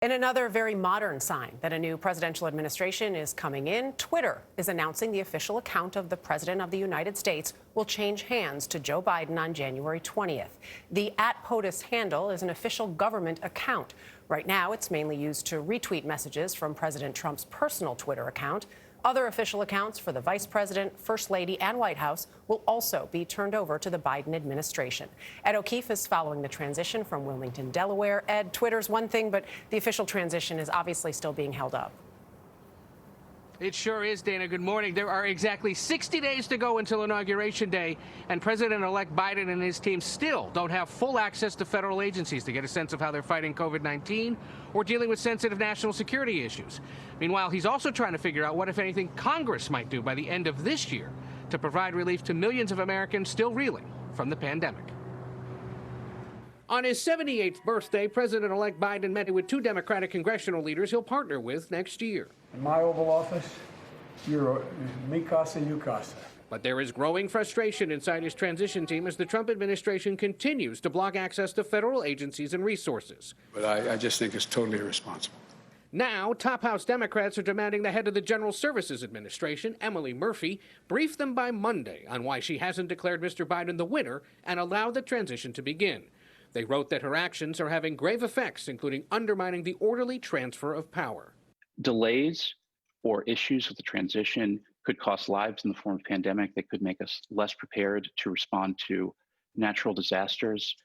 In another very modern sign that a new presidential administration is coming in, Twitter is announcing the official account of the President of the United States will change hands to Joe Biden on January 20th. The @POTUS handle is an official government account. Right now, it's mainly used to retweet messages from President Trump's personal Twitter account. Other official accounts for the Vice President, First Lady, and White House will also be turned over to the Biden administration. Ed O'Keefe is following the transition from Wilmington, Delaware. Ed, Twitter's one thing, but the official transition is obviously still being held up. It sure is, Dana. Good morning. There are exactly 60 days to go until Inauguration Day, and President-elect Biden and his team still don't have full access to federal agencies to get a sense of how they're fighting COVID-19 or dealing with sensitive national security issues. Meanwhile, he's also trying to figure out what, if anything, Congress might do by the end of this year to provide relief to millions of Americans still reeling from the pandemic. On his 78th birthday, President-elect Biden met with two Democratic congressional leaders he'll partner with next year. In my Oval Office, you're mi casa, you casa. But there is growing frustration inside his transition team as the Trump administration continues to block access to federal agencies and resources. But I just think it's totally irresponsible. Now, top House Democrats are demanding the head of the General Services Administration, Emily Murphy, brief them by Monday on why she hasn't declared Mr. Biden the winner and allowed the transition to begin. They wrote that her actions are having grave effects, including undermining the orderly transfer of power. Delays or issues with the transition could cost lives in the form of pandemic. They could make us less prepared to respond to natural disasters.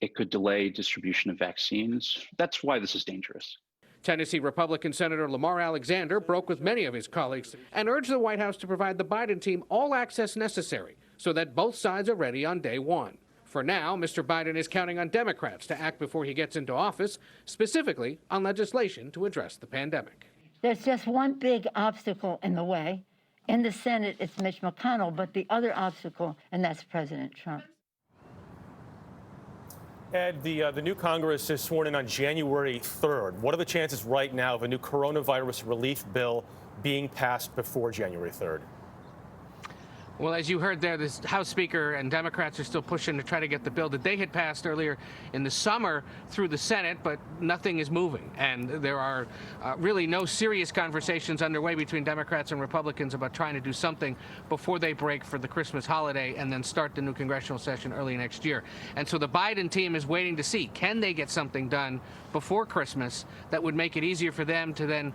It could delay distribution of vaccines. That's why this is dangerous. Tennessee Republican Senator Lamar Alexander broke with many of his colleagues and urged the White House to provide the Biden team all access necessary so that both sides are ready on day one. For now, Mr. Biden is counting on Democrats to act before he gets into office, specifically on legislation to address the pandemic. There's just one big obstacle in the way. In the Senate, it's Mitch McConnell, but the other obstacle, and that's President Trump. Ed, the new Congress is sworn in on January 3rd. What are the chances right now of a new coronavirus relief bill being passed before January 3rd? Well, as you heard there, the House Speaker and Democrats are still pushing to try to get the bill that they had passed earlier in the summer through the Senate, but nothing is moving. And there are really no serious conversations underway between Democrats and Republicans about trying to do something before they break for the Christmas holiday and then start the new congressional session early next year. And so the Biden team is waiting to see, can they get something done before Christmas that would make it easier for them to then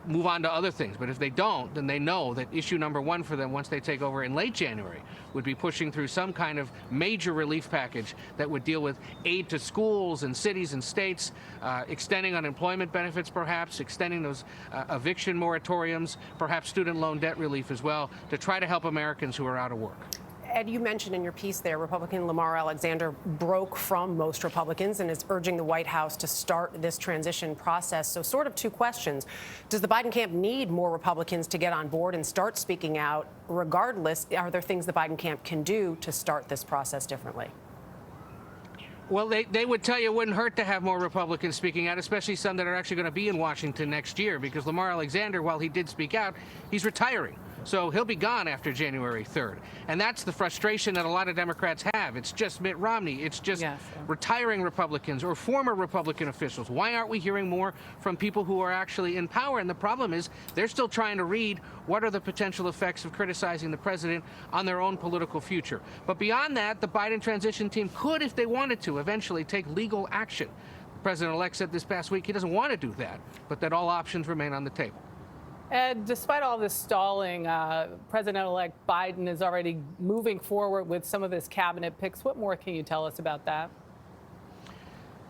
move on to other things. But if they don't, then they know that issue number one for them once they take over in late January would be pushing through some kind of major relief package that would deal with aid to schools and cities and states, extending unemployment benefits perhaps, extending those eviction moratoriums, perhaps student loan debt relief as well, to try to help Americans who are out of work. Ed, you mentioned in your piece there, Republican Lamar Alexander broke from most Republicans and is urging the White House to start this transition process. So sort of two questions. Does the Biden camp need more Republicans to get on board and start speaking out? Regardless, are there things the Biden camp can do to start this process differently? Well, they would tell you it wouldn't hurt to have more Republicans speaking out, especially some that are actually going to be in Washington next year, because Lamar Alexander, while he did speak out, he's retiring. So he'll be gone after January 3rd. And that's the frustration that a lot of Democrats have. It's just Mitt Romney. It's just retiring Republicans or former Republican officials. Why aren't we hearing more from people who are actually in power? And the problem is they're still trying to read what are the potential effects of criticizing the president on their own political future. But beyond that, the Biden transition team could, if they wanted to, eventually take legal action. The president-elect said this past week he doesn't want to do that, but that all options remain on the table. Ed, despite all this stalling, President-elect Biden is already moving forward with some of his cabinet picks. What more can you tell us about that?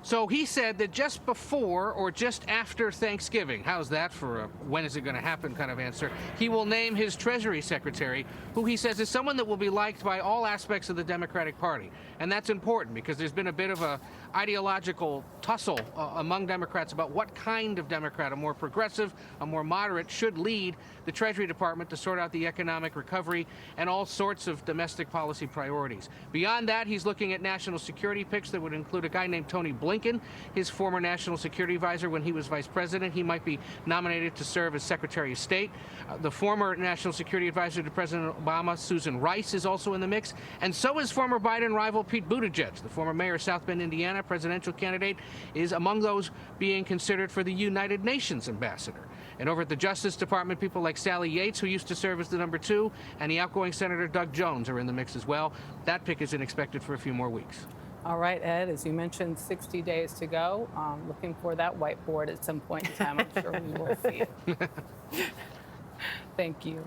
So he said that just before or just after Thanksgiving, how's that for a when is it going to happen kind of answer, he will name his Treasury Secretary, who he says is someone that will be liked by all aspects of the Democratic Party. And that's important because there's been a bit of a ideological tussle among Democrats about what kind of Democrat, a more progressive, a more moderate, should lead the Treasury Department to sort out the economic recovery and all sorts of domestic policy priorities. Beyond that, he's looking at national security picks that would include a guy named Tony Blair, Blinken, his former national security advisor when he was vice president. He might be nominated to serve as Secretary of State. The former national security advisor to President Obama, Susan Rice, is also in the mix. And so is former Biden rival Pete Buttigieg. The former mayor of South Bend, Indiana, presidential candidate, is among those being considered for the United Nations ambassador. And over at the Justice Department, people like Sally Yates, who used to serve as the number 2, and the outgoing Senator Doug Jones are in the mix as well. That pick isn't expected for a few more weeks. All right, Ed, as you mentioned, 60 days to go. Looking for that whiteboard at some point in time. I'm sure we will see it. Thank you.